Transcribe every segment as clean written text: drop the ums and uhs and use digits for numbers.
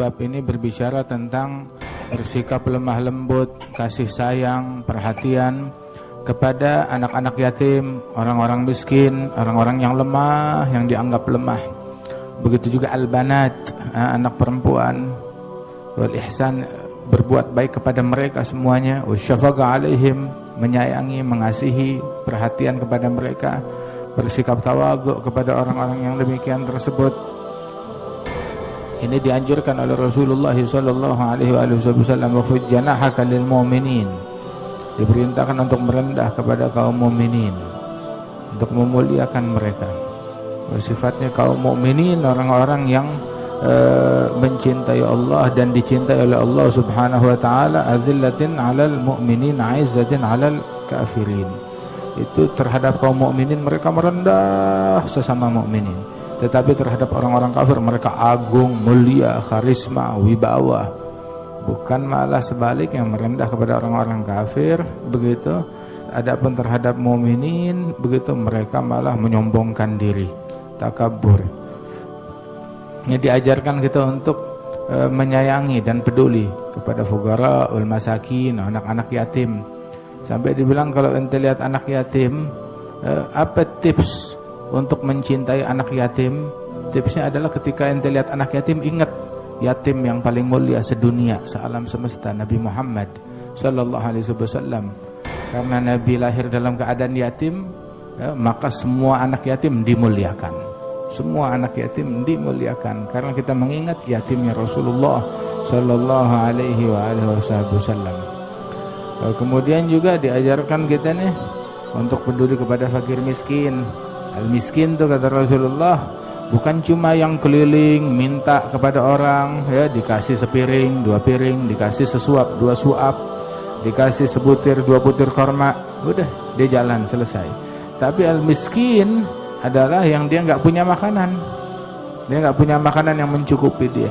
bab ini berbicara tentang bersikap lemah lembut, kasih sayang, perhatian kepada anak-anak yatim, orang-orang miskin, orang-orang yang lemah, yang dianggap lemah. Begitu juga al-banat, anak perempuan, wal ihsan, berbuat baik kepada mereka semuanya, wasyafaqa alaihim, menyayangi, mengasihi, perhatian kepada mereka, bersikap tawadhu kepada orang-orang yang demikian tersebut. Ini dianjurkan oleh Rasulullah sallallahu alaihi wasallam, wa fujjanahaka lil mu'minin, diperintahkan untuk merendah kepada kaum mukminin, untuk memuliakan mereka. Sifatnya kaum mukminin orang-orang yang mencintai Allah dan dicintai oleh Allah Subhanahu wa taala, adzillatin 'alal mu'minin 'izzatin 'alal kafirin. Itu terhadap kaum mukminin mereka merendah sesama mukminin, tetapi terhadap orang-orang kafir mereka agung, mulia, karisma, wibawa. Bukan malah sebaliknya, merendah kepada orang-orang kafir begitu. Adapun terhadap mukminin begitu mereka malah menyombongkan diri, takabur. Ini diajarkan kita untuk menyayangi dan peduli kepada fuqara wal masakin, anak-anak yatim. Sampai dibilang kalau ente lihat anak yatim, apa tips untuk mencintai anak yatim? Tipsnya adalah ketika ente lihat anak yatim, ingat yatim yang paling mulia sedunia, sealam semesta, Nabi Muhammad sallallahu alaihi wasallam. Karena Nabi lahir dalam keadaan yatim, maka semua anak yatim dimuliakan. Semua anak yatim dimuliakan karena kita mengingat yatimnya Rasulullah sallallahu alaihi wasallam. Kemudian juga diajarkan kita nih untuk peduli kepada fakir miskin. Al-miskin itu kata Rasulullah bukan cuma yang keliling minta kepada orang, ya dikasih sepiring, 2 piring, dikasih sesuap, 2 suap, dikasih sebutir, 2 butir korma, udah dia jalan selesai. Tapi al-miskin adalah yang dia nggak punya makanan, dia nggak punya makanan yang mencukupi dia.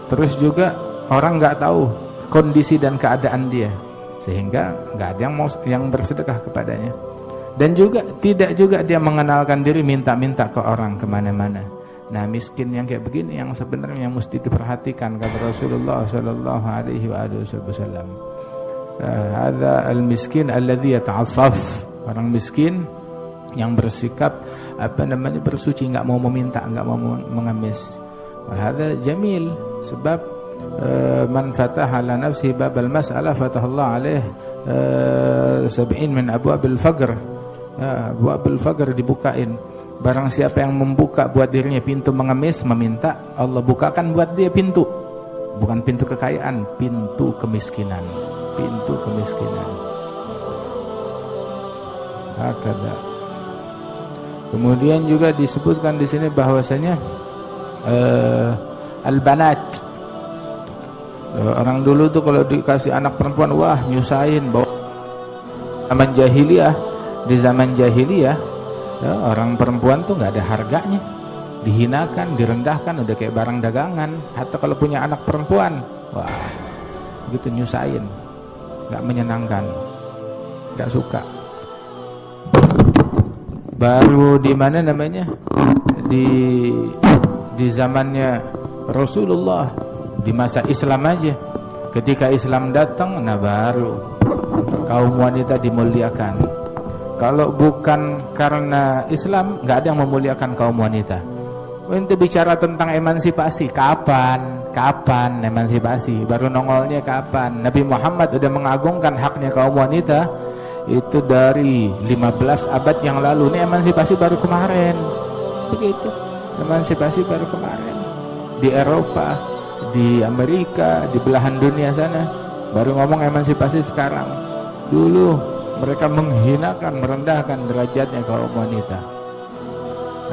Terus juga orang nggak tahu kondisi dan keadaan dia, sehingga nggak ada yang bersedekah kepadanya. Dan juga tidak juga dia mengenalkan diri minta-minta ke orang kemana-mana. Nah, miskin yang kayak begini yang sebenarnya mesti diperhatikan kata Rasulullah sallallahu alaihi wasallam. Hadza al-miskin alladhi yata'affaf, orang miskin yang bersikap bersuci, nggak mau meminta, nggak mau mengemis. Hadza jamil, sebab man fataha ala nafsihi babal mas'alah fatahallahu alaih 70 min abwabil faqr. Abwabil faqr dibukain. Barang siapa yang membuka buat dirinya pintu mengemis, meminta, Allah bukakan buat dia pintu. Bukan pintu kekayaan, pintu kemiskinan. Pintu kemiskinan. Hakada. Kemudian juga disebutkan di sini bahwasanya al-banat, orang dulu tuh kalau dikasih anak perempuan, wah nyusahin. Bahwa zaman jahiliyah, di zaman jahiliyah ya, orang perempuan tuh nggak ada harganya, dihinakan, direndahkan, udah kayak barang dagangan. Hatta kalau punya anak perempuan, wah gitu nyusahin, nggak menyenangkan, nggak suka. Baru di mana namanya, di zamannya Rasulullah, di masa Islam aja, ketika Islam datang, nah baru kaum wanita dimuliakan. Kalau bukan karena Islam, nggak ada yang memuliakan kaum wanita. Untuk bicara tentang emansipasi, kapan emansipasi? Baru nongolnya kapan? Nabi Muhammad udah mengagungkan haknya kaum wanita itu dari 15 abad yang lalu. Ini emansipasi baru kemarin. Begitu. Emansipasi baru kemarin. Di Eropa, di Amerika, di belahan dunia sana baru ngomong emansipasi sekarang. Dulu mereka menghinakan, merendahkan derajatnya kaum wanita.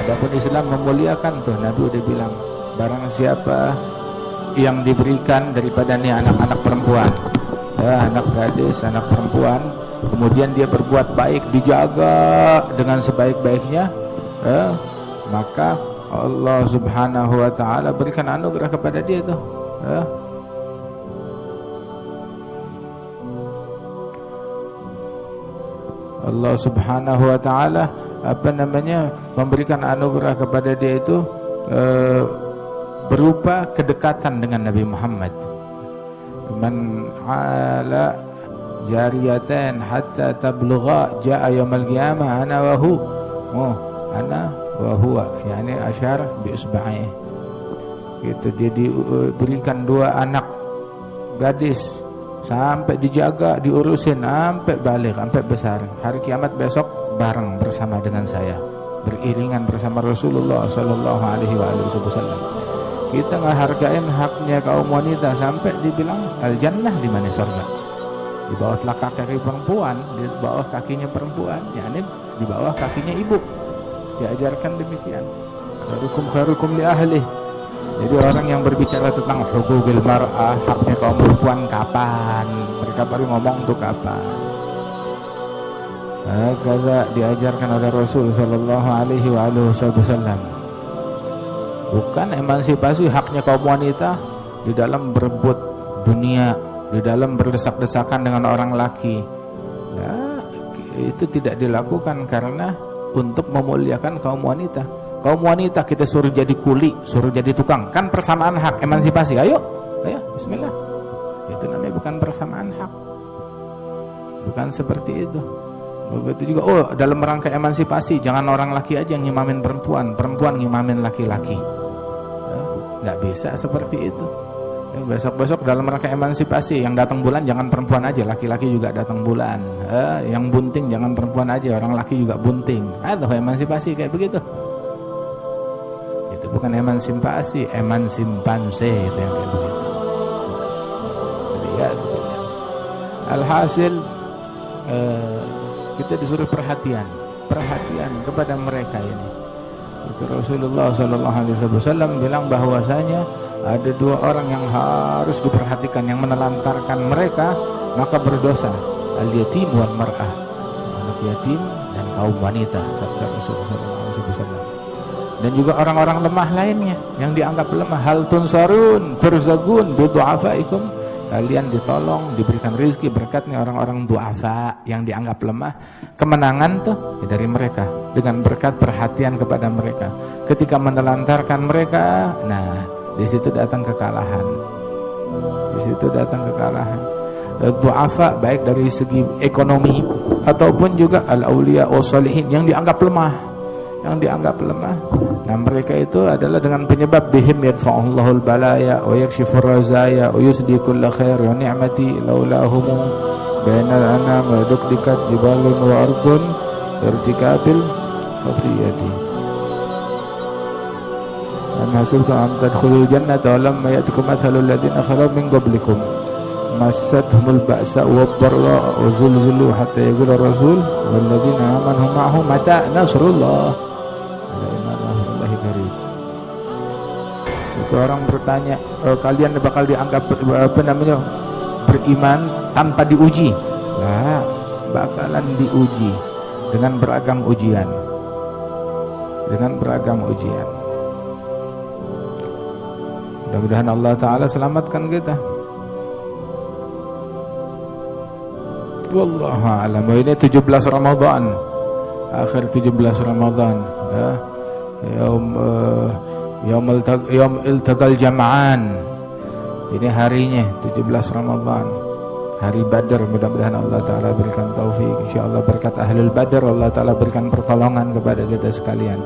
Adapun Islam memuliakan tuh. Nabi udah bilang, barang siapa yang diberikan daripada nih anak-anak perempuan, ya, anak gadis, anak perempuan, kemudian dia berbuat baik, dijaga dengan sebaik-baiknya, maka Allah Subhanahu wa ta'ala berikan anugerah kepada dia tuh. Allah Subhanahu wa ta'ala memberikan anugerah kepada dia itu berupa kedekatan dengan Nabi Muhammad. Man ala jariyatan hatta tablugha jaa yaumil qiyamah ana wa hu. Oh, ana wa huwa, yani asyar bi isba'i. Gitu, dia diberikan 2 anak gadis sampai dijaga, diurusin sampai balik, sampai besar. Hari kiamat besok bareng bersama dengan saya, beriringan bersama Rasulullah sallallahu alaihi wasallam. Kita nggak hargain haknya kaum wanita sampai dibilang al-jannah di mana surga? Di bawah telapak kaki perempuan, di bawah kakinya perempuan, yakni di bawah kakinya ibu. Diajarkan demikian. Khairukum li ahli. Jadi orang yang berbicara tentang hukukil mar'ah, haknya kaum perempuan kapan? Mereka baru ngomong tuh kapan? Kata diajarkan oleh Rasul sallallahu alaihi wasallam. Bukan emansipasi haknya kaum wanita di dalam berebut dunia, di dalam berdesak-desakan dengan orang laki. Nah, itu tidak dilakukan karena untuk memuliakan kaum wanita. Kaum wanita kita suruh jadi kuli, suruh jadi tukang, kan persamaan hak, emansipasi. Ayo, bismillah. Itu namanya bukan persamaan hak. Bukan seperti itu. Begitu juga, dalam rangka emansipasi, jangan orang laki aja yang ngimamin perempuan, perempuan ngimamin laki-laki. Nggak bisa seperti itu. Besok-besok dalam rangka emansipasi, yang datang bulan jangan perempuan aja, laki-laki juga datang bulan. Yang bunting jangan perempuan aja, orang laki juga bunting. Atau emansipasi kayak begitu. Itu bukan emansipasi, emansimpanse itu yang kayak begitu. Jadi ya, alhasil kita disuruh perhatian kepada mereka ini. Itu Rasulullah SAW bilang bahwasanya ada 2 orang yang harus diperhatikan, yang menelantarkan mereka maka berdosa, al-yatim wal mar'ah, anak yatim dan kaum wanita, sabda Rasulullah SAW. Dan juga orang-orang lemah lainnya yang dianggap lemah, hal tunsarun turzagun bi du'afaikum, kalian ditolong, diberikan rezeki berkatnya orang-orang du'afa yang dianggap lemah. Kemenangan tuh dari mereka dengan berkat perhatian kepada mereka. Ketika menelantarkan mereka, nah di situ datang kekalahan. Di situ datang kekalahan. Du'afa baik dari segi ekonomi ataupun juga al-auliya wassalihin yang dianggap lemah. Nah mereka itu adalah dengan penyebab bihim yadfa'ullahul balaya wa yakshifur razaya wa yusdi kulla khair wa ni'mati laulahumu bainal anam wa dukdikat jibalun wa ardun irtikabil khafiyati. An hasibtum an tadkhulul jannata wa lamma ya'tikum mathalul ladzina khalaw min qablikum massathumul ba'sa wad-dharra wa zulzilu hatta yaqula rasul wal ladzina amanu ma'ahu mata nasrullah. Itu orang bertanya, kalian bakal dianggap beriman tanpa diuji? Nah, bakalan diuji dengan beragam ujian. Mudah-mudahan Allah Ta'ala selamatkan kita. Wallahu a'lam. Ini 17 Ramadan, akhir 17 Ramadan, ya. Yaum iltaqal jam'an. Ini harinya 17 Ramadan, hari Badar. Mudah-mudahan Allah Ta'ala berikan taufik. InsyaAllah berkat ahlul Badar Allah Ta'ala berikan pertolongan kepada kita sekalian.